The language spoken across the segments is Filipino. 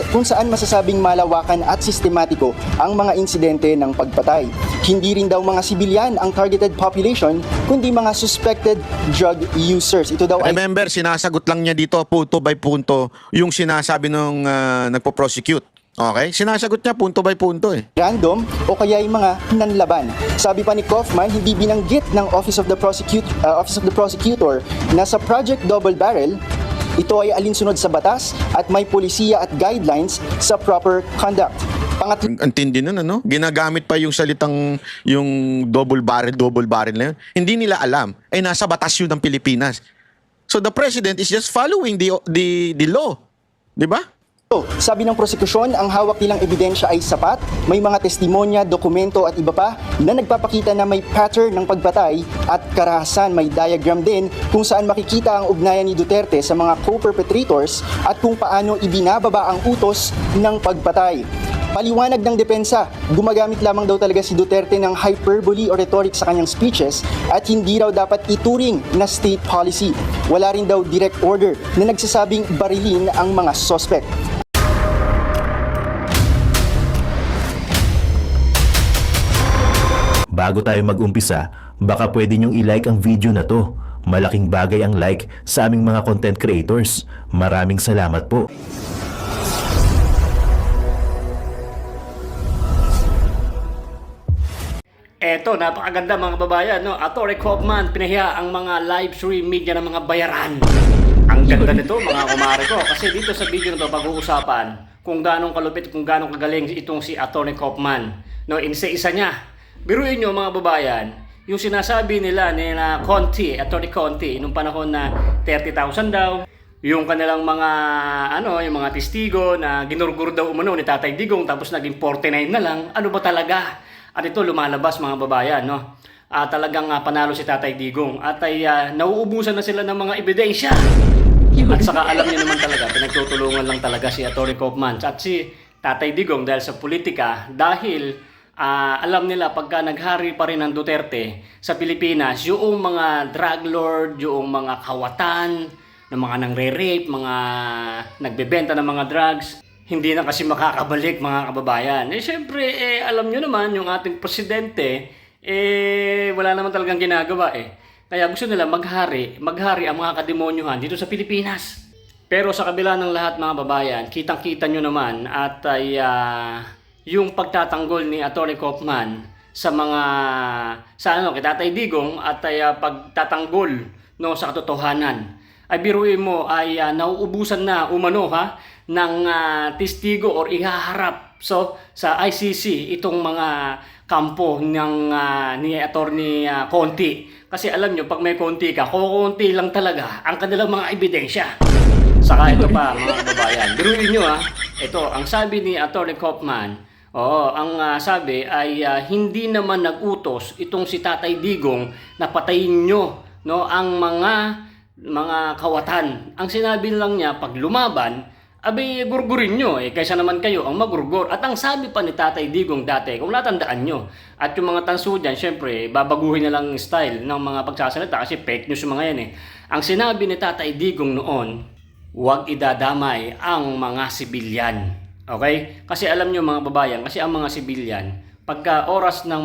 kung saan masasabing malawakan at sistematiko ang mga insidente ng pagpatay. Hindi rin daw mga sibilyan ang targeted population, kundi mga suspected drug users. Ito daw ay Remember, sinasagot lang niya dito punto by punto yung sinasabi nung nagpo-prosecute. Okay? Sinasagot niya punto by punto eh. random o kaya yung mga nanlaban. Sabi pa ni Kaufman, hindi binanggit ng Office of the Prosecutor na sa Project Double Barrel, ito ay alinsunod sa batas at may polisiya at guidelines sa proper conduct. Ang tindi nun, ano? Ginagamit pa yung salitang yung double barrel na yun. Hindi nila alam. Ay nasa batas yun ng Pilipinas. So the president is just following the law. Di ba? Sabi ng prosekusyon, ang hawak nilang ebidensya ay sapat, may mga testimonya, dokumento at iba pa na nagpapakita na may pattern ng pagpatay at karahasan. May diagram din kung saan makikita ang ugnayan ni Duterte sa mga co-perpetrators at kung paano ibinababa ang utos ng pagpatay. Paliwanag ng depensa, gumagamit lamang daw talaga si Duterte ng hyperbole o rhetoric sa kanyang speeches at hindi raw dapat ituring na state policy. Wala rin daw direct order na nagsasabing barilin ang mga suspect. Bago tayo mag-umpisa, baka pwede nyong i-like ang video na to. Malaking bagay ang like sa aming mga content creators. Maraming salamat po. Eto, napakaganda mga babayan, no? Attore Kaufman, pinahiya ang mga live stream media ng mga bayaran. Ang ganda nito, mga kumare ko. Kasi dito sa video na to, pag-uusapan kung ganong kalupit, kung ganong kagaling itong si Attore Kaufman. No, isa-isa niya. Biruin nyo mga babayan, yung sinasabi nila ni Conti, Attore Conti, nung panahon na 30,000 daw, yung kanilang mga yung mga testigo na ginurgur daw umano ni Tatay Digong tapos naging 49 na lang. Ano ba talaga? At ito lumalabas mga babayan, no? Talagang panalo si Tatay Digong at ay nauubusan na sila ng mga ebidensya. At saka alam niyo naman talaga, pinagtutulungan lang talaga si Attore Kaufman at si Tatay Digong dahil sa politika, dahil alam nila pagka naghari pa rin ang Duterte sa Pilipinas, yung mga drug lord, yung mga kawatan, ng mga nangre-rape, mga nagbebenta ng mga drugs, hindi na kasi makakabalik mga kababayan. Siyempre, alam nyo naman, yung ating presidente, wala naman talagang ginagawa Kaya gusto nila maghari ang mga kademonyuhan dito sa Pilipinas. Pero sa kabila ng lahat mga babayan, kitang-kita nyo naman at ay yung pagtatanggol ni Attore Kaufman sa kay Tatay Digong at ay pagtatanggol sa katotohanan. Ay biruin mo ay nauubusan na umano ng testigo or ihaharap sa ICC itong mga kampo ng ni Attorney Conti. Kasi alam nyo, pag may konti ka, kukunti lang talaga ang kanilang mga ebidensya. Saka ito pa mga kababayan, biruin nyo ito ang sabi ni Attore Kaufman. Ang sabi ay hindi naman nag-utos itong si Tatay Digong na patayin nyo ang mga kawatan. Ang sinabi lang niya, pag lumaban, gurgurin nyo kaysa naman kayo ang magurgur. At ang sabi pa ni Tatay Digong dati, kung natandaan nyo, at yung mga tanso dyan, syempre, babaguhin na lang yung style ng mga pagsasalita kasi fake news yung mga yan Ang sinabi ni Tatay Digong noon, huwag idadamay ang mga sibilyan. Okay? Kasi alam nyo mga babayan, kasi ang mga sibilyan, pagka oras ng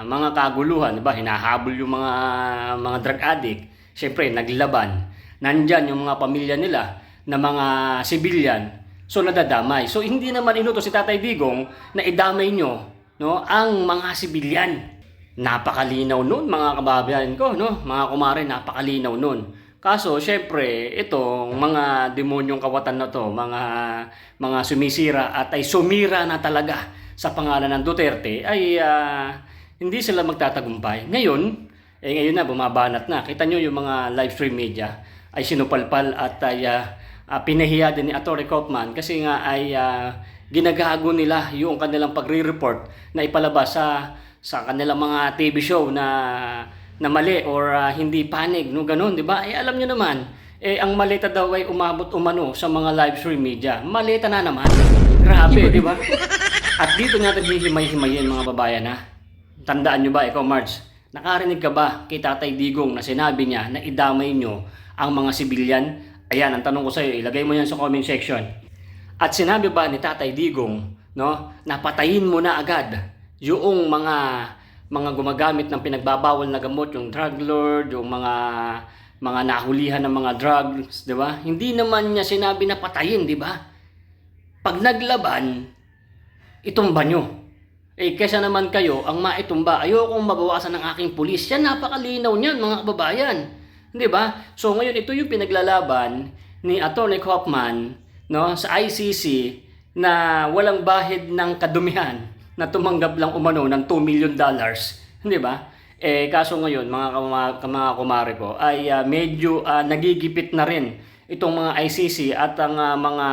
mga kaguluhan, diba, hinahabol yung mga drug addict, syempre naglaban. Nandyan yung mga pamilya nila na mga sibilyan, so nadadamay. So hindi naman inutos si Tatay Digong na idamay nyo ang mga sibilyan. Napakalinaw nun mga kababayan ko, mga kumare, napakalinaw nun. Kaso, syempre, itong mga demonyong kawatan na to, mga sumisira at ay sumira na talaga sa pangalan ng Duterte, ay hindi sila magtatagumpay. Ngayon na, bumabanat na. Kita nyo yung mga live stream media ay sinupalpal at ay pinahiya din ni Attore Kaufman kasi nga ay ginagago nila yung kanilang pagre-report na ipalabas sa kanilang mga TV show na mali or hindi panig, ganun, di ba? Alam nyo naman, ang malita daw ay umabot umano sa mga live stream media. Malita na naman. Grabe, di ba? At dito natin hihimay-himayin mga babayan Tandaan nyo ba, ikaw Marge, nakarinig ka ba kay Tatay Digong na sinabi niya na idamay nyo ang mga sibilyan? Ayan, ang tanong ko sa iyo, ilagay mo yan sa comment section. At sinabi ba ni Tatay Digong, no, napatayin mo na agad yung mga gumagamit ng pinagbabawal na gamot, yung drug lord, yung mga nahulihan ng mga drugs, di ba? Hindi naman niya sinabi na patayin, di ba? Pag naglaban, itumba nyo. Kesa naman kayo, ang maitumba, ayokong mabawasan ng aking pulis. Yan, napakalinaw niyan, mga kababayan. Di ba? So ngayon, ito yung pinaglalaban ni Atty. Kaufman, no, sa ICC na walang bahid ng kadumihan na tumanggap lang umano ng $2 million. Di ba? Kaso ngayon, mga kumare ko, ay medyo nagigipit na rin itong mga ICC at ang mga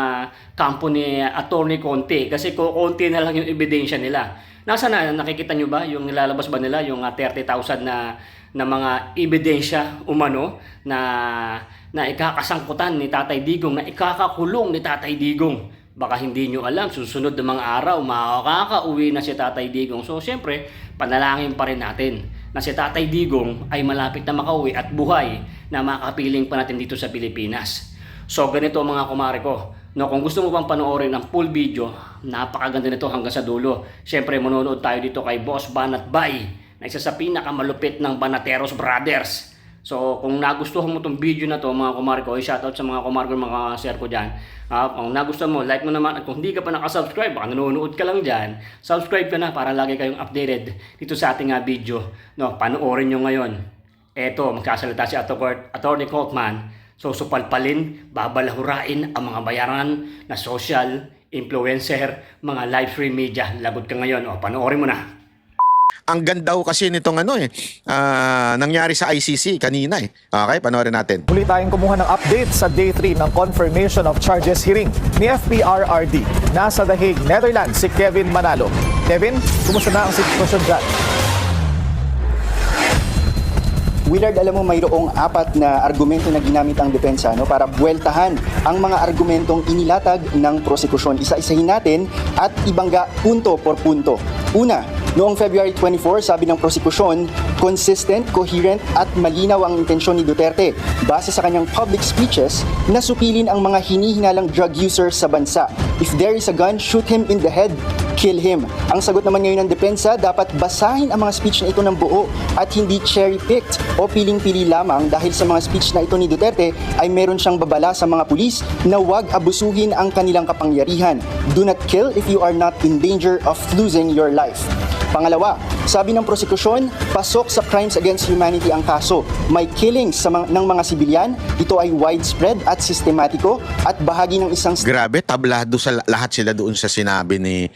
kampo ni Atty. Conte kasi konti na lang yung ebidensya nila. Nasa na, nakikita nyo ba yung nilalabas ba nila yung 30,000 na mga ebidensya umano na ikakasangkutan ni Tatay Digong, na ikakakulong ni Tatay Digong. Baka hindi nyo alam, susunod ng mga araw, makakauwi na si Tatay Digong. So, siyempre, panalangin pa rin natin na si Tatay Digong ay malapit na makauwi at buhay na makapiling pa natin dito sa Pilipinas. So, ganito mga kumare ko. No, kung gusto mo pang panoorin ang full video, napakaganda nito hanggang sa dulo. Siyempre, manonood tayo dito kay Boss Banat Bay, na isa sa pinakamalupit ng Banateros Brothers. So, kung nagustuhan mo itong video na to mga kumare ko, shoutout sa mga kumare ko, mga share ko dyan. Kung nagustuhan mo, like mo naman. At kung hindi ka pa nakasubscribe, baka nanonood ka lang dyan, subscribe ka na para lagi kayong updated dito sa ating video. No, panoorin nyo ngayon. Eto, magkasalita si Atty. Kaufman. So, supalpalin, babalahurain ang mga bayaran na social, influencer, mga live stream media. Lagot ka ngayon. O, panoorin mo na. Ang ganda kasi nitong nangyari sa ICC kanina eh. Okay, panoorin natin. Muli tayong kumuha ng update sa Day 3 ng Confirmation of Charges hearing ni FPRRD. Nasa The Hague, Netherlands, si Kevin Manalo. Kevin, kumusta na ang sitwasyon dyan? Willard, alam mo mayroong 4 na argumento na ginamit ang depensa para buweltahan ang mga argumentong inilatag ng prosekusyon. Isa-isahin natin at ibangga punto por punto. Una, noong February 24, sabi ng prosekusyon, consistent, coherent at malinaw ang intensyon ni Duterte base sa kanyang public speeches na supilin ang mga hinihinalang drug users sa bansa. If there is a gun, shoot him in the head, kill him. Ang sagot naman ngayon ng depensa, dapat basahin ang mga speech na ito ng buo at hindi cherry-picked o piling-pili lamang dahil sa mga speech na ito ni Duterte ay meron siyang babala sa mga pulis na huwag abusuhin ang kanilang kapangyarihan. Do not kill if you are not in danger of losing your life. Pangalawa, sabi ng prosekusyon, pasok sa crimes against humanity ang kaso. May killings ng mga sibilyan, ito ay widespread at sistematiko at bahagi ng isang Grabe, tablado sa lahat sila doon sa sinabi ni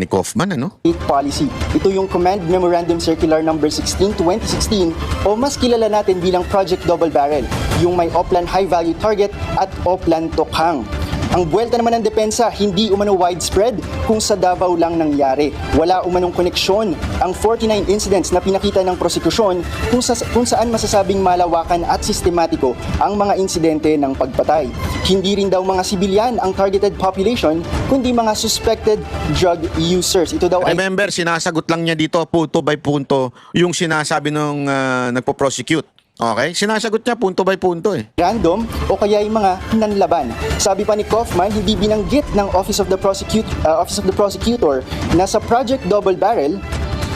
Kaufman, ano? state policy. Ito yung Command Memorandum Circular No. 16, 2016 o mas kilala natin bilang Project Double Barrel, yung may Oplan High Value Target at Oplan Tokhang. Ang buwelta naman ng depensa, hindi umano widespread kung sa Davao lang nangyari. Wala umanong koneksyon ang 49 incidents na pinakita ng prosekusyon kung saan masasabing malawakan at sistematiko ang mga insidente ng pagpatay. Hindi rin daw mga sibilyan ang targeted population, kundi mga suspected drug users. Ito daw ay Remember, sinasagot lang niya dito punto by punto yung sinasabi nung nagpo-prosecute. Okay? Sinasagot niya punto by punto eh. random o kaya yung mga nanlaban. Sabi pa ni Kaufman, hindi binanggit ng Office of the Prosecutor na sa Project Double Barrel,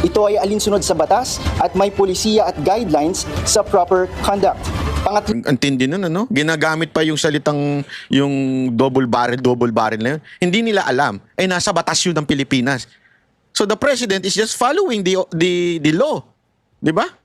ito ay alinsunod sa batas at may polisiya at guidelines sa proper conduct. Ang tindi nun, ano? Ginagamit pa yung salitang yung double barrel na yun. Hindi nila alam. Nasa batas yun ng Pilipinas. So the president is just following the law. Di ba?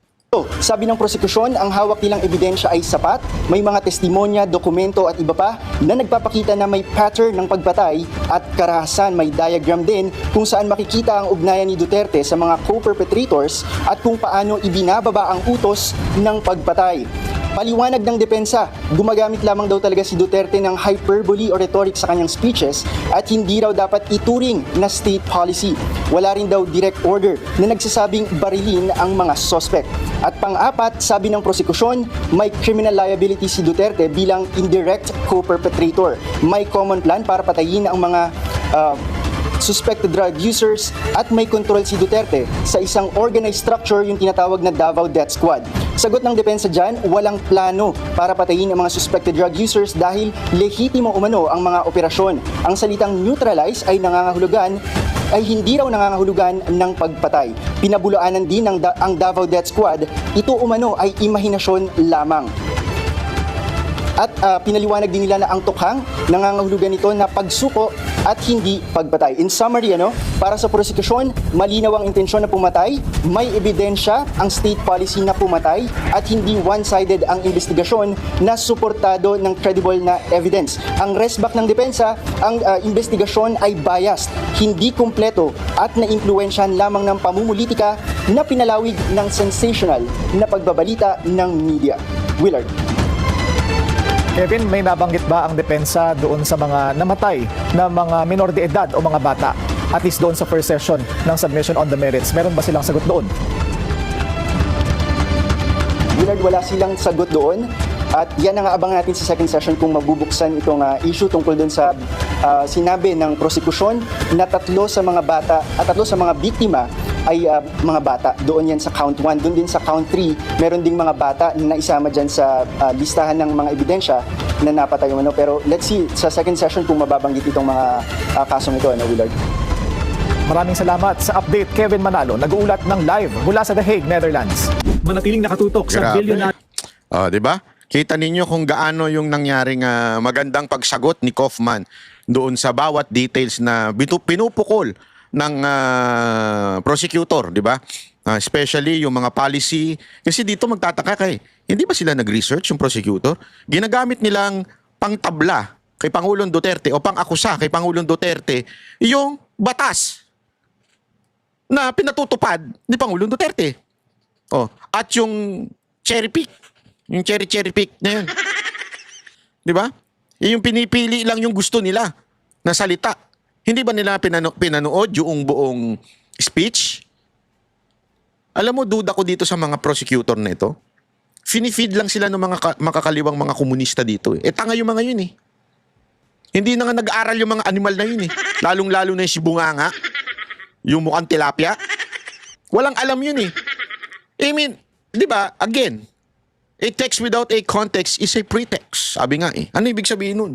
Sabi ng prosekusyon, ang hawak nilang ebidensya ay sapat, may mga testimonya, dokumento at iba pa na nagpapakita na may pattern ng pagpatay at karahasan. May diagram din kung saan makikita ang ugnayan ni Duterte sa mga co-perpetrators at kung paano ibinababa ang utos ng pagpatay. Paliwanag ng depensa, gumagamit lamang daw talaga si Duterte ng hyperbole o rhetoric sa kanyang speeches at hindi raw dapat ituring na state policy. Wala rin daw direct order na nagsasabing barilin ang mga suspect. At pang-apat, sabi ng prosekusyon, may criminal liability si Duterte bilang indirect co-perpetrator. May common plan para patayin ang mga suspected drug users at may control si Duterte sa isang organized structure, yung tinatawag na Davao Death Squad. Sagot ng depensa dyan, walang plano para patayin ang mga suspected drug users dahil lehitimo umano ang mga operasyon. Ang salitang neutralize ay hindi raw nangangahulugan ng pagpatay. Pinabulaanan din ang Davao Death Squad, ito umano ay imahinasyon lamang. At pinaliwanag din nila na ang tukhang nangangahulugan nito na pagsuko at hindi pagpatay. In summary, para sa prosekusyon, malinaw ang intensyon na pumatay, may ebidensya ang state policy na pumatay, at hindi one-sided ang investigasyon na suportado ng credible na evidence. Ang resback ng depensa, ang investigasyon ay biased, hindi kumpleto at naimpluwensyahan lamang ng pamumulitika na pinalawig ng sensational na pagbabalita ng media. Willard. Kevin, may nabanggit ba ang depensa doon sa mga namatay na mga minor de edad o mga bata? At least doon sa first session ng submission on the merits, meron ba silang sagot doon? Willard, wala silang sagot doon. At yan ang aabang natin sa second session kung mabubuksan itong issue tungkol doon sa sinabi ng prosekusyon na 3 sa mga bata at 3 sa mga biktima ay mga bata. Doon yan sa count 1. Doon din sa count 3, meron ding mga bata na isama dyan sa listahan ng mga ebidensya na napatay. Pero let's see sa second session kung mababanggit itong mga kasong ito, Willard. Maraming salamat sa update, Kevin Manalo, nag-uulat ng live mula sa The Hague, Netherlands. Manatiling nakatutok sa Grabe. billion Di ba? Kita ninyo kung gaano yung nangyaring magandang pagsagot ni Kaufman doon sa bawat details na pinupukol ng prosecutor, di ba? Especially yung mga policy. Kasi dito magtataka hindi ba sila nag-research yung prosecutor? Ginagamit nilang pangtabla kay Pangulong Duterte o pang-akusa kay Pangulong Duterte yung batas na pinatutupad ni Pangulong Duterte. At yung cherry pick, yung cherry pick na yun. Di ba? Yung pinipili lang yung gusto nila na salita. Hindi ba nila pinanood yung buong speech? Alam mo, duda ko dito sa mga prosecutor na ito. Finifeed lang sila ng mga makakaliwang mga komunista dito. Tanga yung mga yun . Hindi na nga nag-aaral yung mga animal na yun . Lalong-lalo na yung si Bunganga, yung mukhang tilapia. Walang alam yun . I mean, di ba, again, a text without a context is a pretext. Sabi nga Ano ibig sabihin nun?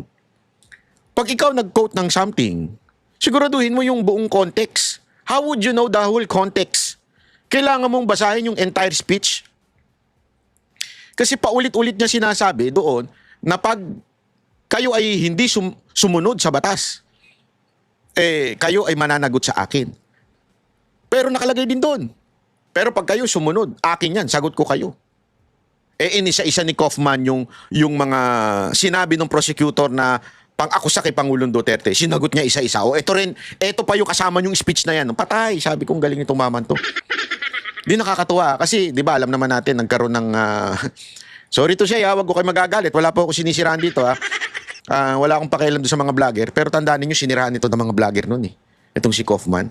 Pag ikaw nag-quote ng something, siguraduhin mo yung buong context. How would you know the whole context? Kailangan mong basahin yung entire speech. Kasi paulit-ulit niya sinasabi doon na pag kayo ay hindi sumunod sa batas, kayo ay mananagot sa akin. Pero nakalagay din doon. Pero pag kayo sumunod, akin yan, sagot ko kayo. Inisa-isa ni Kaufman yung mga sinabi ng prosecutor na pang-akusa kay Pangulong Duterte. Sinagot niya isa-isa. Ito pa yung kasama yung speech na yan. Patay, sabi kong galing itong maman to. Di nakakatuwa. Kasi, di ba, alam naman natin, nagkaroon ng... sorry to say, wag ko kayo magagalit. Wala po ako sinisiraan dito, wala akong pakialam doon sa mga vlogger. Pero tandaan ninyo, siniraan ito ng mga vlogger noon, Itong si Kaufman.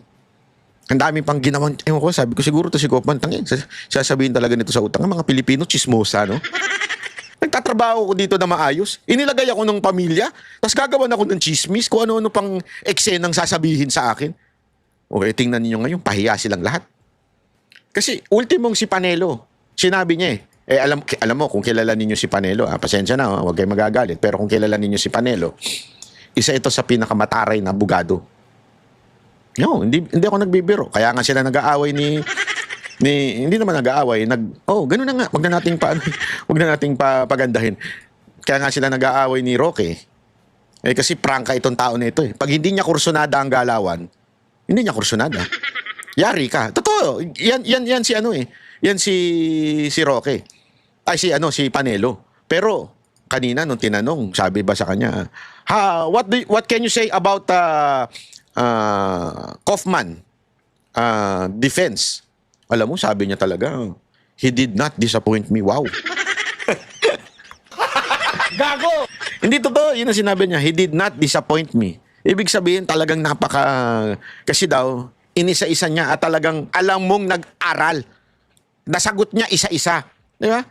Ang dami pang ginawang... sabi ko, siguro to si Kaufman. Sasabihin talaga nito sa utang. Ang mga Pilipino, chismosa, no? Nagtatrabaho ko dito na maayos. Inilagay ako ng pamilya. Tapos gagawan ako ng chismis. Kung ano-ano pang eksenang sasabihin sa akin. Okay, tingnan niyo ngayon. Pahiya silang lahat. Kasi ultimong si Panelo. Sinabi niya alam mo, kung kilala ninyo si Panelo, pasensya na, huwag kayo magagalit. Pero kung kilala ninyo si Panelo, isa ito sa pinakamataray na abogado. No, hindi ako nagbibiro. Kaya nga sila nag-aaway hindi naman nag-aaway, ganun na nga, wag na nating pagandahin. Kaya nga sila nag-aaway ni Roque. Kasi prangka itong tao na ito . Pag hindi niya kursunada ang galawan, hindi niya kursunada. Yari ka. Totoo. Yan si Yan si Roque. Ay si Panelo. Pero kanina nung tinanong, sabi ba sa kanya, what can you say about Kaufman defense? Alam mo, sabi niya talaga, he did not disappoint me. Wow. Gago! Hindi totoo. Yun ang sinabi niya. He did not disappoint me. Ibig sabihin, talagang kasi daw, inisa-isa niya at talagang alam mong nag-aral. Nasagot niya isa-isa. Di ba?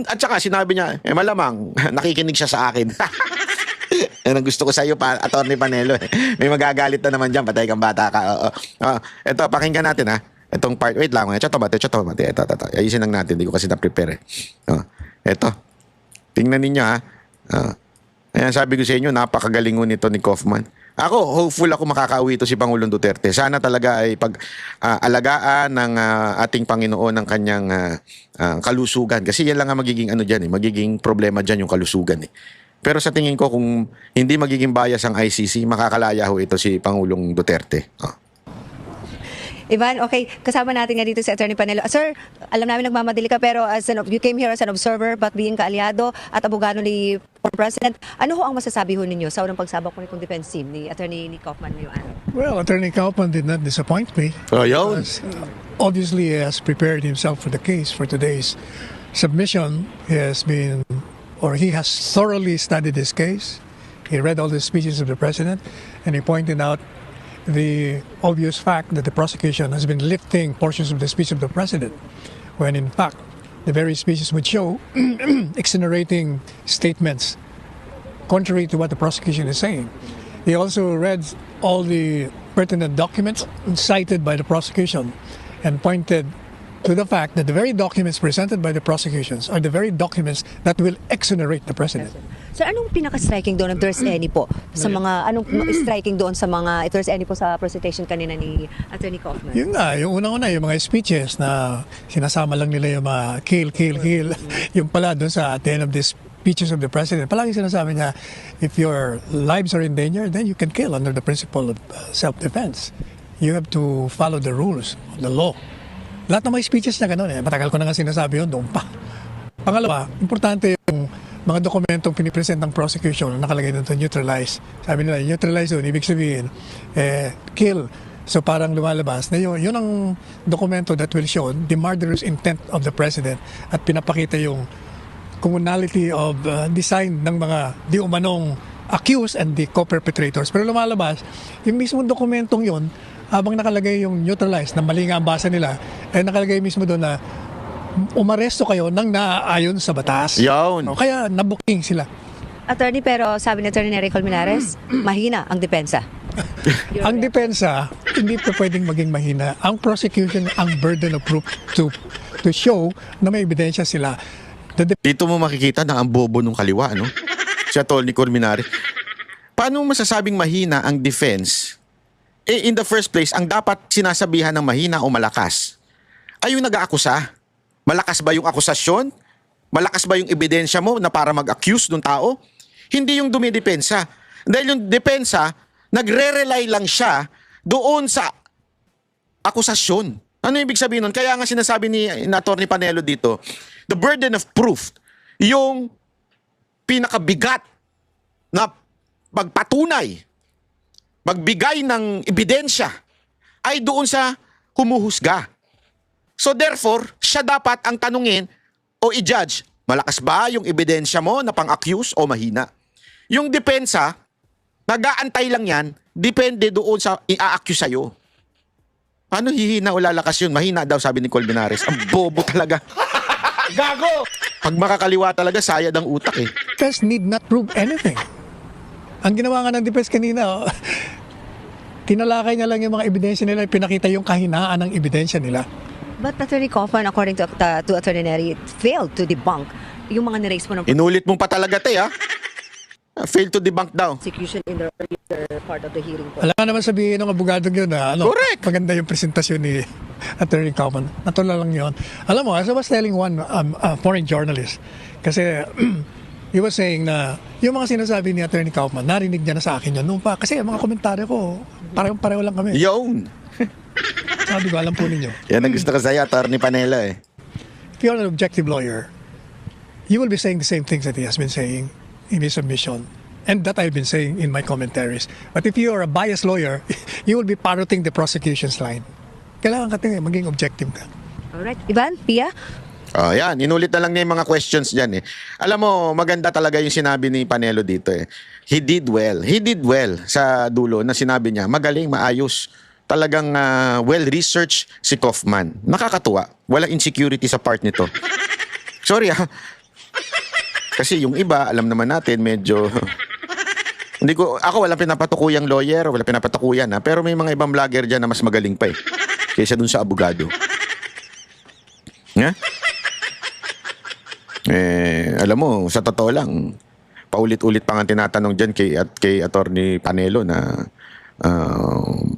At saka sinabi niya, malamang, nakikinig siya sa akin. Yan ang gusto ko sa iyo, Atty. Panelo. May magagalit na naman dyan, patay kang bata ka. Ito, pakinggan natin Itong part, wait lang, ito. Ayusin lang natin, hindi ko kasi na-prepare. Ito. Tingnan ninyo ha. Ayan, sabi ko sa inyo, napakagaling nito ni Kaufman. Ako, hopeful ako makakauwi ito si Pangulong Duterte. Sana talaga ay alagaan ng ating Panginoon ng kanyang kalusugan. Kasi yan lang ang magiging magiging problema dyan yung kalusugan eh. Pero sa tingin ko, kung hindi magiging bias ang ICC, makakalaya ho ito si Pangulong Duterte. Ivan, okay, kasama natin nga dito si Attorney Panelo. Sir, alam namin nagmamadali ka pero you came here as an observer but being kaalyado at abogado ni former President. Ano ho ang masasabi ho ninyo sa unang pagsabak po nitong defense team ni Attorney Kaufman ngayong araw? Well, Attorney Kaufman did not disappoint me. Yun. Because, obviously, he has prepared himself for the case for today's submission. He has thoroughly studied this case. He read all the speeches of the president, and he pointed out the obvious fact that the prosecution has been lifting portions of the speech of the president, when in fact, the very speeches would show exonerating statements contrary to what the prosecution is saying. He also read all the pertinent documents cited by the prosecution and pointed to the fact that the very documents presented by the prosecutions are the very documents that will exonerate the president. Sir, anong pinaka-striking doon, if there's any po, sa mga, anong striking doon sa mga, if there's any po sa presentation kanina ni Attorney Kaufman? Yun nga, yung unang-una, yung mga speeches na sinasama lang nila yung mga kill. Yung pala doon sa at the end of the speeches of the president, palagi sinasabi niya, if your lives are in danger, then you can kill under the principle of self-defense. You have to follow the rules of the law. Lahat ng mga speeches niya ganun eh. Matagal ko na nga sinasabi yun, doon pa. Pangalawa, importante yung mga dokumentong pinipresent ng prosecution na nakalagay doon to neutralize. Sabi nila, neutralize doon, ibig sabihin, kill. So parang lumalabas na yun ang dokumento that will show the murderous intent of the president at pinapakita yung commonality of design ng mga di umanong accused and the co-perpetrators. Pero lumalabas, yung mismong dokumentong yun, habang nakalagay yung neutralized, na mali nga ang basa nila, nakalagay mismo doon na umaresto kayo nang naaayon sa batas. Yun. O, kaya nabuking sila. Attorney, pero sabi ni Attorney Nery Colmenares, mahina ang depensa. Ang depensa, hindi pa pwedeng maging mahina. Ang prosecution, ang burden of proof to show na may ebidensya sila. Dito mo makikita na ang bobo nung kaliwa, no? Si Atty. Colmenares. Paano mo masasabing mahina ang defense? In the first place, ang dapat sinasabihan ng mahina o malakas ay yung nag-aakusa. Malakas ba yung akusasyon? Malakas ba yung ebidensya mo na para mag-accuse ng tao? Hindi yung dumidepensa. Dahil yung depensa, nagre-rely lang siya doon sa akusasyon. Ano ibig sabihin nun? Kaya nga sinasabi ni Atty. Panelo dito, the burden of proof, yung pinakabigat na pagpatunay, magbigay ng ebidensya ay doon sa humuhusga. So therefore, siya dapat ang tanungin o i-judge, malakas ba yung ebidensya mo na pang-accuse o mahina? Yung depensa, nag-aantay lang yan, depende doon sa i-accuse sa'yo. Paano hihina o lalakas yun? Mahina daw, sabi ni Colmenares. Ang bobo talaga. Gago! Pag makakaliwa talaga, sayad ang utak eh. Defense need not prove anything. Ang ginawa nga ng defense kanina, tinalakay na lang yung mga ebidensya nila, pinakita yung kahinaan ng ebidensya nila. But Attorney Kaufman, according to Attorney Nery, failed to debunk yung mga niraise mo ng Inulit mo pa talaga, te, ha? Failed to debunk daw. prosecution in the earlier part of the hearing po. Alam nga naman sabihin ng abogado yun na Correct. maganda yung presentasyon ni Attorney Kaufman. Natula lang yun. Alam mo, as I was telling one foreign journalist, kasi he was saying na yung mga sinasabi ni Attorney Kaufman, narinig niya na sa akin yun noon pa. Kasi mga komentaryo ko, pareho lang kami. Yun. Sabi ko, alam po ninyo. Yan ang gusto ko sa'yo, Atty. Panelo eh. If you're an objective lawyer, you will be saying the same things that he has been saying in his submission and that I've been saying in my commentaries. But if you are a biased lawyer, you will be parroting the prosecution's line. Kailangan ka maging objective ka. Alright. Ivan, Pia? Oh, yan. Inulit na lang niya yung mga questions dyan eh. Alam mo, maganda talaga yung sinabi ni Panelo dito eh. He did well. He did well sa dulo na sinabi niya. Magaling, maayos. Talagang well-researched si Kaufman. Nakakatuwa. Walang insecurity sa part nito. Sorry ah. Kasi yung iba, alam naman natin, medyo... ako walang pinapatukuyang lawyer, walang pinapatukuyan ha. Pero may mga ibang vlogger dyan na mas magaling pa eh. kaysa dun sa abogado. Yeah? Alam mo, sa totoo lang, paulit-ulit pa nga tinatanong dyan kay Attorney Panelo na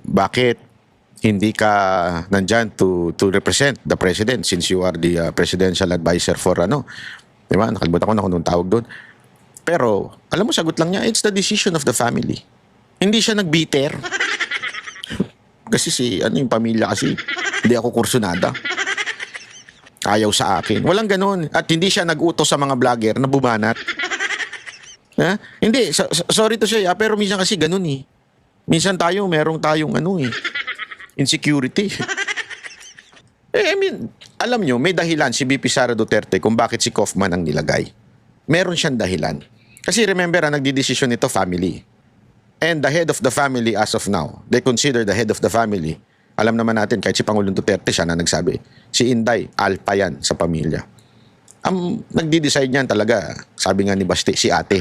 bakit hindi ka nandyan to represent the president since you are the presidential advisor for diba? Nakalimutan ko na kung anong tawag doon. Pero, alam mo, sagot lang niya, it's the decision of the family. Hindi siya nag-bitter. Kasi yung pamilya kasi, hindi ako kursunada. Ayaw sa akin. Walang ganun. At hindi siya nag-utos sa mga vlogger na bumanat. Hindi, sorry to say, pero minsan kasi ganun eh. Minsan merong tayong insecurity. I mean, alam nyo, may dahilan si VP Sara Duterte kung bakit si Kaufman ang nilagay. Meron siyang dahilan. Kasi remember, nagdidesisyon nito family. And the head of the family as of now, they consider the head of the family. Alam naman natin, kahit si Pangulong Duterte, siya na nagsabi, si Inday, alpha yan sa pamilya. Ang nagdi-decide niyan talaga, sabi nga ni Basti, si ate.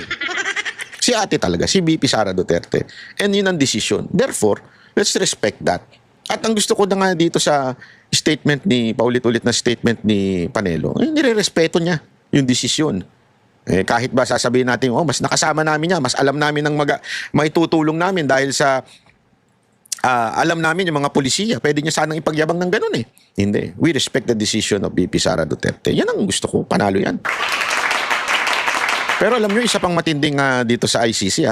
Si ate talaga, si VP Sara Duterte. And yun ang decision. Therefore, let's respect that. At ang gusto ko na nga dito sa statement paulit-ulit na statement ni Panelo, nire-respeto niya yung desisyon. Kahit ba sasabihin natin, mas nakasama namin niya, mas alam namin ng maitutulong namin dahil sa alam namin yung mga polisiya, pwede niya sanang ipagyabang ng ganun eh. Hindi. We respect the decision of VP Sara Duterte. Yan ang gusto ko. Panalo yan. Pero alam nyo, isa pang matinding dito sa ICC,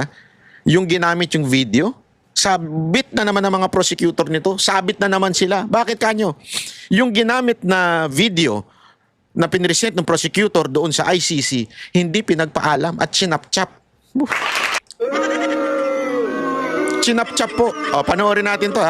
yung ginamit yung video, sabit na naman ng mga prosecutor nito, sabit na naman sila. Bakit kanyo? Yung ginamit na video na pinresent ng prosecutor doon sa ICC, hindi pinagpaalam at sinapchap. Sinapchap po. Panoorin natin to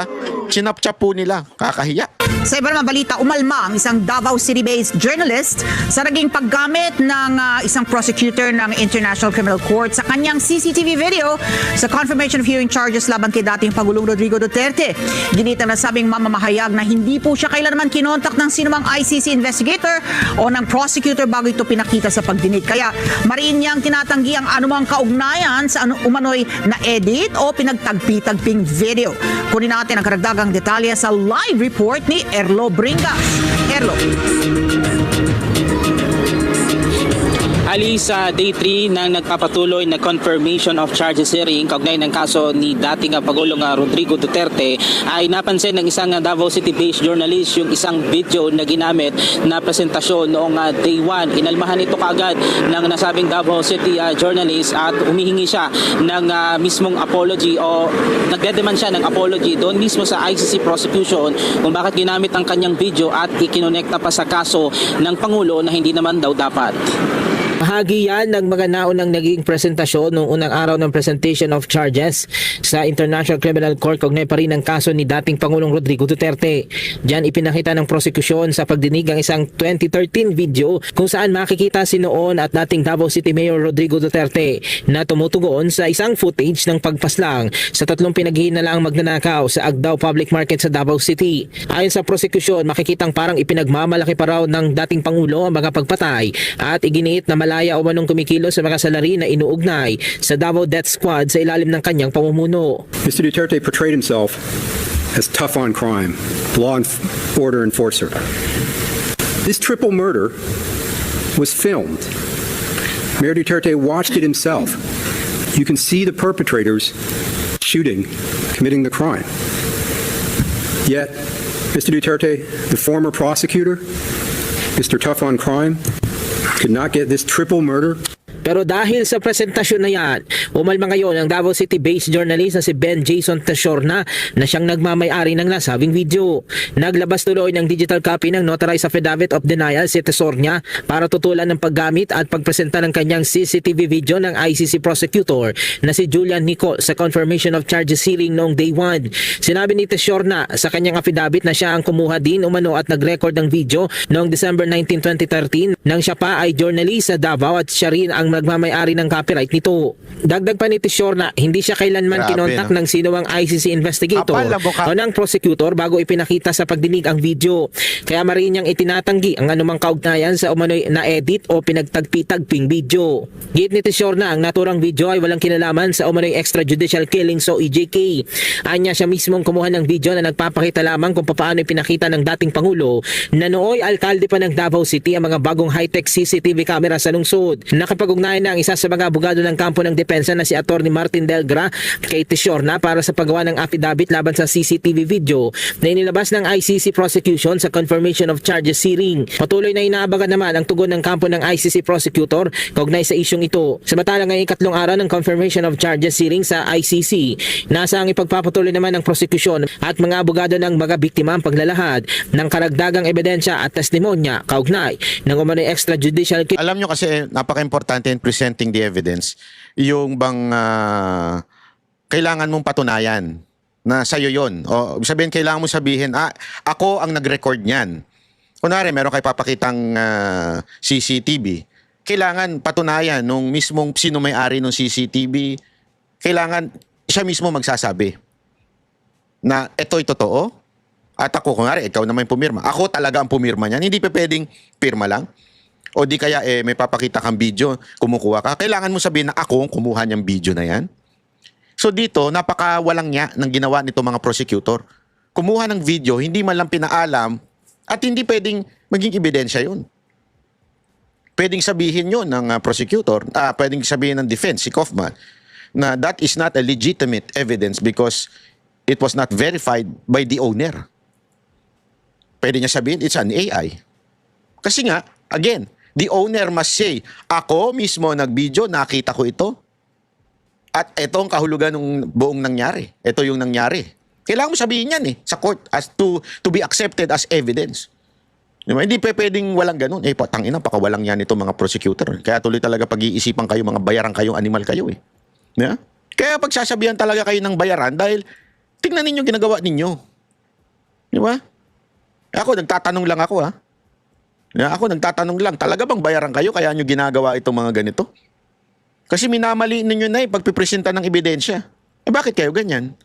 Sinapchap po nila. Kakahiya. Sa iba naman balita, umalma ang isang Davao City-based journalist sa naging paggamit ng isang prosecutor ng International Criminal Court sa kanyang CCTV video sa confirmation of hearing charges laban kay dating Pangulong Rodrigo Duterte. Ginitang nasabing mamamahayag na hindi po siya kailanman kinontak ng sinumang ICC investigator o ng prosecutor bago ito pinakita sa pagdinig. Kaya mariin niyang tinatanggi ang anumang kaugnayan sa umano'y na-edit o pinagtagpi-tagping video. Kunin natin ang karagdagang detalye sa live report ni Erlo Bringas. Erlo. Ali sa day 3 ng nagpapatuloy na confirmation of charges hearing kaugnay ng kaso ni dating Pangulong Rodrigo Duterte ay napansin ng isang Davao City-based journalist yung isang video na ginamit na presentasyon noong day 1. Inalmahan ito kaagad ng nasabing Davao City journalist at humihingi siya ng mismong apology o nagdedemand siya ng apology doon mismo sa ICC prosecution kung bakit ginamit ang kanyang video at ikinonekta pa sa kaso ng Pangulo na hindi naman daw dapat. Bahagi yan ng mga naunang naging presentasyon noong unang araw ng presentation of charges sa International Criminal Court kaugnay pa rin ang kaso ni dating Pangulong Rodrigo Duterte. Diyan ipinakita ng prosekusyon sa pagdinig ang isang 2013 video kung saan makikita si noon at dating Davao City Mayor Rodrigo Duterte na tumutugon sa isang footage ng pagpaslang sa tatlong pinaghihinalaang magnanakaw sa Agdao Public Market sa Davao City. Ayon sa prosekusyon, makikitang parang ipinagmamalaki pa raw ng dating Pangulo ang mga pagpatay at iginiit na malaya o manong kumikilos sa mga salari na inuugnay sa Davao Death Squad sa ilalim ng kanyang pamumuno. Mr. Duterte portrayed himself as tough on crime, law and order enforcer. This triple murder was filmed. Mayor Duterte watched it himself. You can see the perpetrators shooting, committing the crime. Yet, Mr. Duterte, the former prosecutor, Mr. Tough on Crime, could not get this triple murder. Pero dahil sa presentasyon na yan, umalma ngayon ang Davao City-based journalist na si Ben Jason Tesorna na siyang nagmamay-ari ng nasabing video. Naglabas tuloy ng digital copy ng Notarized Affidavit of Denial si Tesorna para tutulan ng paggamit at pagpresenta ng kanyang CCTV video ng ICC prosecutor na si Julian Nicol sa confirmation of charges hearing noong day 1. Sinabi ni Tesorna sa kanyang affidavit na siya ang kumuha din umano at nag-record ng video noong December 19, 2013 nang siya pa ay journalist sa Davao at siya rin ang ang nagmamay-ari ng copyright nito. Dagdag pa ni Tiziorna, hindi siya kailanman Grabe, kinontak no? ng sino ang ICC investigator Kapal ang mukha. o ng prosecutor bago ipinakita sa pagdinig ang video. Kaya mariin niyang itinatanggi ang anumang kaugnayan sa umano'y na-edit o pinagtagpi-tagping video. Git ni Tiziorna, ang naturang video ay walang kinalaman sa umano'y extrajudicial killings o EJK. Anya siya mismong kumuha ng video na nagpapakita lamang kung paano ipinakita ng dating Pangulo na nooy alkalde pa ng Davao City ang mga bagong high-tech CCTV camera sa lungsod. Nakipag-ugnayan na ang isa sa mga abogado ng kampo ng depensa na si Atty. Martin Delgra kay Tiziorna para sa paggawa ng affidavit laban sa CCTV video na inilabas ng ICC prosecution sa confirmation of charges hearing. Patuloy na inaabagan naman ang tugon ng kampo ng ICC prosecutor kaugnay sa isyong ito. Samantala ngayong ikatlong araw ng confirmation of charges hearing sa ICC, nasa ang ipagpapatuloy naman ng prosecution at mga abogado ng mga biktima ang paglalahad ng karagdagang ebidensya at testimonya kaugnay ng umano'y extrajudicial case. Alam nyo kasi napaka-importante in presenting the evidence yung bang kailangan mong patunayan na sa'yo yun. O sabihin, kailangan mo sabihin, ako ang nag-record niyan. Kunwari, meron kayo papakitang CCTV. Kailangan patunayan nung mismong sino may-ari ng CCTV. Kailangan siya mismo magsasabi na ito'y totoo. At ako, kunwari, ikaw naman yung pumirma. Ako talaga ang pumirma niyan. Hindi pa pwedeng pirma lang. O di kaya may papakita kang video, kumukuha ka. Kailangan mo sabihin na ako ang kumuha niyang video na yan. So dito, napaka-walang niya ng ginawa nito mga prosecutor. Kumuha ng video, hindi man lang pinaalam at hindi pwedeng maging ebidensya yun. Pwedeng sabihin yun ng prosecutor, pwedeng sabihin ng defense, si Kaufman, na that is not a legitimate evidence because it was not verified by the owner. Pwede niya sabihin, it's an AI. Kasi nga, again, the owner must say, ako mismo nag-video, nakita ko ito. At ito ang kahulugan ng buong nangyari. Ito yung nangyari. Kailangan mo sabihin yan sa court as to be accepted as evidence. Diba? Hindi pwedeng walang ganun. Tangina, pakawalang yan ito mga prosecutor. Kaya tuloy talaga pag-iisipan kayo, mga bayaran kayong animal kayo Yeah? Kaya pagsasabihan talaga kayo ng bayaran dahil tingnan ninyo ginagawa ninyo. Di ba? Ako, nagtatanong lang ako Ako, nagtatanong lang. Talaga bang bayaran kayo kaya nyo ginagawa itong mga ganito? Kasi minamali ninyo na pagpipresenta ng ebidensya. Bakit kayo ganyan?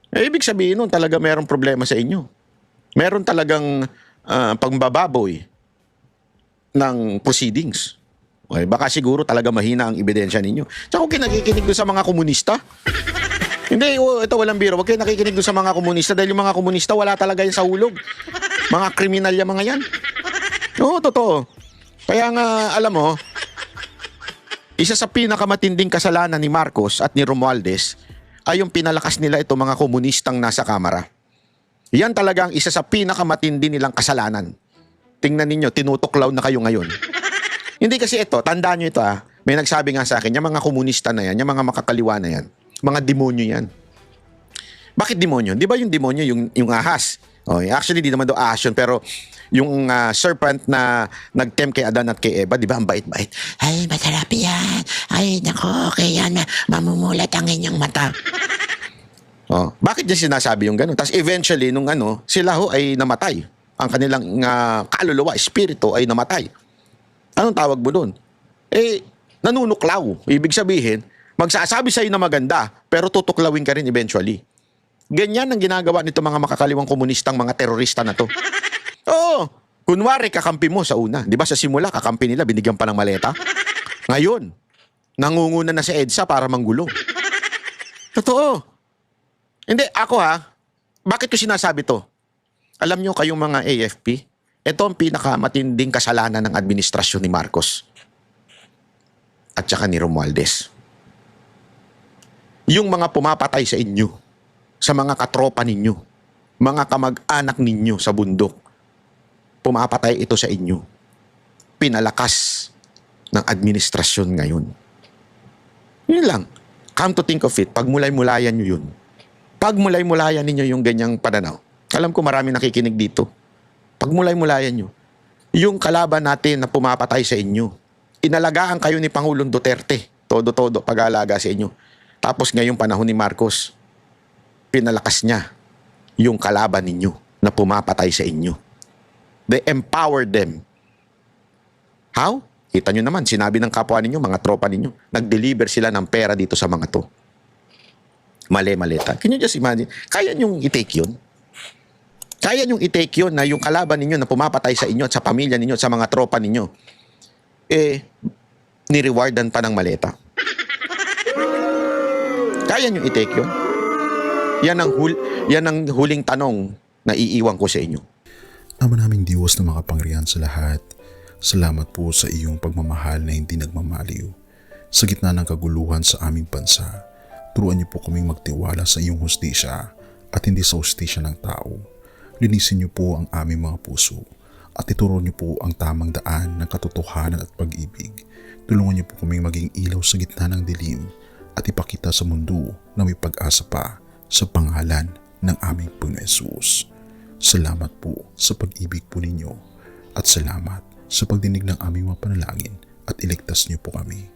Ibig sabihin nun, talaga merong problema sa inyo. Meron talagang pangbababoy ng proceedings. Okay, baka siguro talaga mahina ang ebidensya ninyo. Tsaka kung nakikinig doon sa mga komunista, hindi, ito walang biro. Huwag kayo nakikinig doon sa mga komunista dahil yung mga komunista wala talaga yan sa hulog. Mga kriminal yung mga yan. Oo, totoo. Kaya nga, alam mo, isa sa pinakamatinding kasalanan ni Marcos at ni Romualdez ay yung pinalakas nila itong mga komunistang nasa kamara. Yan talaga ang isa sa pinakamatindi nilang kasalanan. Tingnan ninyo, tinutuklaw na kayo ngayon. Hindi kasi ito, tandaan nyo ito may nagsabi nga sa akin, yung mga komunista na yan, yung mga makakaliwa na yan, mga demonyo yan. Bakit demonyo? Di ba yung demonyo, yung ahas? Actually, di naman daw ahas yun, pero yung serpent na nag-tempt kay Adan at kay Eva, di ba? Ang bait-bait. Ay, masarap yan. Ay, nako, kaya mamumulat ang inyong mata. Bakit niya sinasabi yung gano'n? Tapos eventually, nung sila ay namatay. Ang kanilang kaluluwa, espiritu ay namatay. Anong tawag mo doon? Nanunuklaw. Ibig sabihin, magsasabi sa'yo na maganda, pero tutuklawin ka rin eventually. Ganyan ang ginagawa nito mga makakaliwang komunistang mga terorista na to. Oo, kunwari kakampi mo sa una. Di ba sa simula, kakampi nila, binigyan pa ng maleta. Ngayon, nangunguna na si EDSA para manggulo. Totoo. Hindi, ako bakit ko sinasabi to? Alam nyo kayong mga AFP, ito ang pinakamatinding kasalanan ng administrasyon ni Marcos at saka ni Romualdez. Yung mga pumapatay sa inyo, sa mga katropa ninyo, mga kamag-anak ninyo sa bundok, pumapatay ito sa inyo. Pinalakas ng administrasyon ngayon. Yun lang. Come to think of it, pagmulay-mulayan nyo yun. Pagmulay-mulayan ninyo yung ganyang pananaw. Alam ko marami nakikinig dito. Pagmulay-mulayan nyo. Yung kalaban natin na pumapatay sa inyo, inalagaan kayo ni Pangulong Duterte. Todo-todo pag-aalaga sa inyo. Tapos ngayong panahon ni Marcos, pinalakas niya yung kalaban ninyo na pumapatay sa inyo. They empowered them. How? Kita nyo naman, sinabi ng kapwa ninyo, mga tropa ninyo, nag-deliver sila ng pera dito sa mga to. Mali-maleta. Can you just imagine? Kaya nyong i-take yun? Kaya nyong i-take yun na yung kalaban ninyo na pumapatay sa inyo at sa pamilya ninyo at sa mga tropa ninyo, ni-rewardan pa ng maleta? Kaya nyong i-take yun? Yan ang huling tanong na iiwan ko sa inyo. Ama naming Diyos na makapangyarihan sa lahat, salamat po sa iyong pagmamahal na hindi nagmamaliw. Sa gitna ng kaguluhan sa aming bansa, turuan niyo po kaming magtiwala sa iyong hustisya at hindi sa hustisya ng tao. Linisin niyo po ang aming mga puso at ituro niyo po ang tamang daan ng katotohanan at pag-ibig. Tulungan niyo po kaming maging ilaw sa gitna ng dilim at ipakita sa mundo na may pag-asa pa sa pangalan ng aming Panginoon Hesus. Salamat po sa pag-ibig po ninyo at salamat sa pagdinig ng aming mga panalangin at iligtas niyo po kami.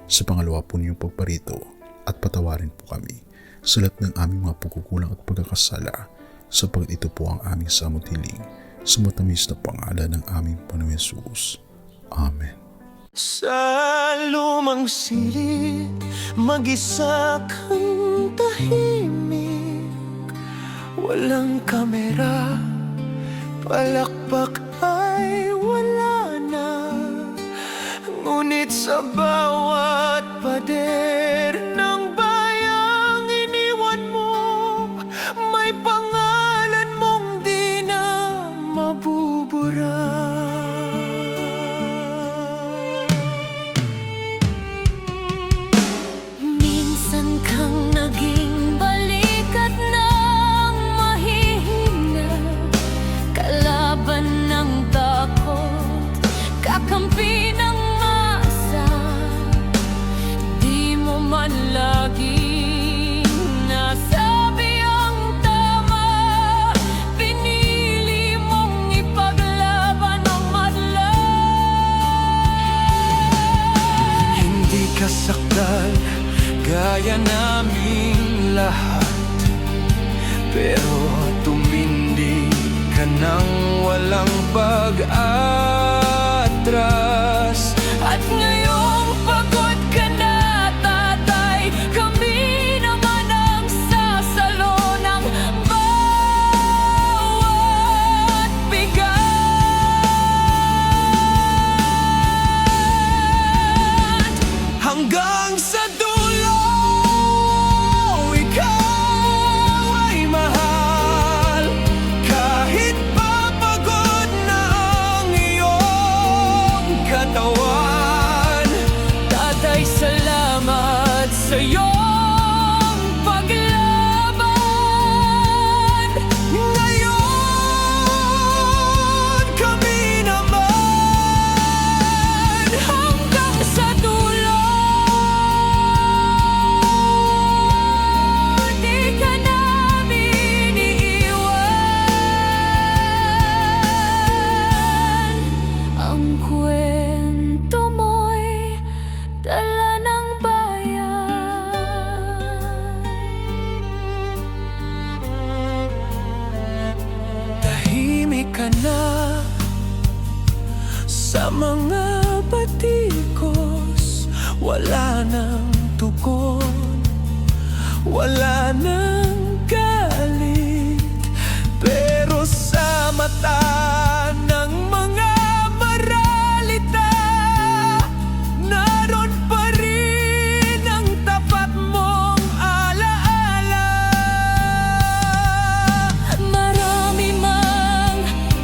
Sa pangalawa po ninyong pagparito at patawarin po kami sa lahat ng aming mga pagkukulang at pagkakasala sapagkat ito po ang aming samutiling sa matamis na pangalan ng aming Panginoon Hesus. Amen. Sa lumang silid, mag-isa kang tahimik. Walang kamera, palakpak ay wala na. Ngunit sa bawat pader ng bayang iniwan mo, may pangalan mong di na mabubura. Minsan kang naging balikat ng mahihina, kalaban ng takot, kakampi ng masa. Di mo man laging nasabi ang tama, pinili mong ipaglaban ang madla. Hindi ka sakdal gaya naming lahat, pero tumindi ka nang walang pag-atras. At ngayong pagod ka na, tatay, kami naman ang sasalo ng bawat bigat. Hanggang sa dulo, ikaw ay mahal. Kahit papagod na ang iyong katawan, tatay, salamat sa iyong paglaban. Ngayon, kami naman hanggang sa dulo. Di ka namin iiwan. Ang kwento mo'y dala ng bayan. Tahimik ka na sa mga batikos, wala nang tugon, wala nang galit, pero sa mata ng mga maralita, naroon pa rin ang tapat mong alaala. Marami mang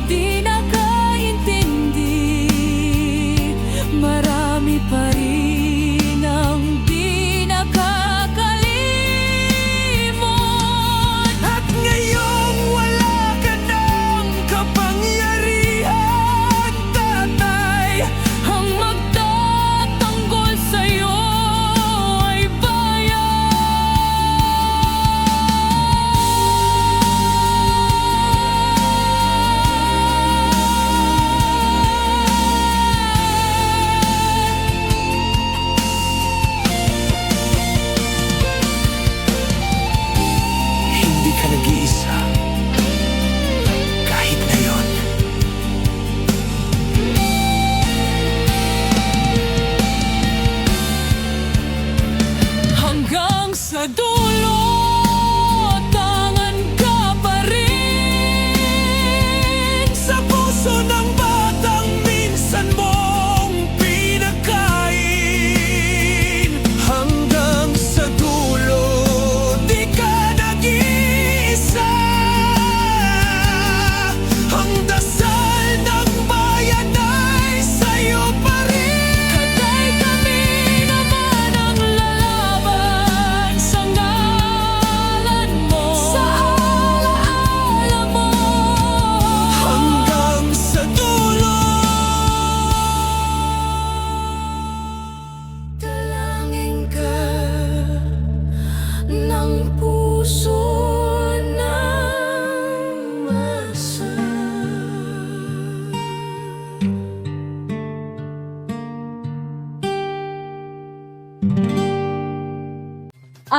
di nakaintindi, marami pa rin ang di nakakalimot.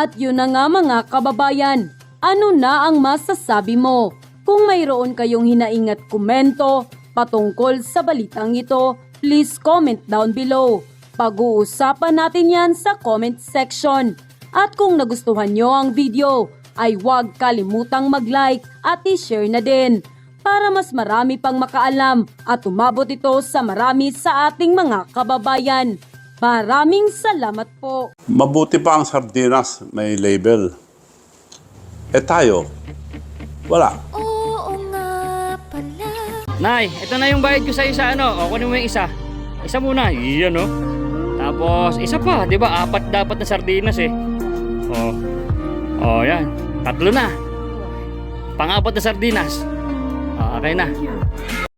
At yun na nga mga kababayan, ano na ang masasabi mo? Kung mayroon kayong hinaingat komento patungkol sa balitang ito, please comment down below. Pag-uusapan natin yan sa comment section. At kung nagustuhan nyo ang video, ay huwag kalimutang mag-like at i-share na din para mas marami pang makaalam at umabot ito sa marami sa ating mga kababayan. Maraming salamat po. Mabuti pa ang sardinas, may label. Tayo, wala. Oo nga pala. Nay, ito na yung bayad ko sa isa, ano? O, kunin mo yung isa. Isa muna, iyan, no? Tapos, isa pa, di ba? 4 dapat na sardinas, eh. Yan. 3 na. Pang-4 na sardinas. Okay na.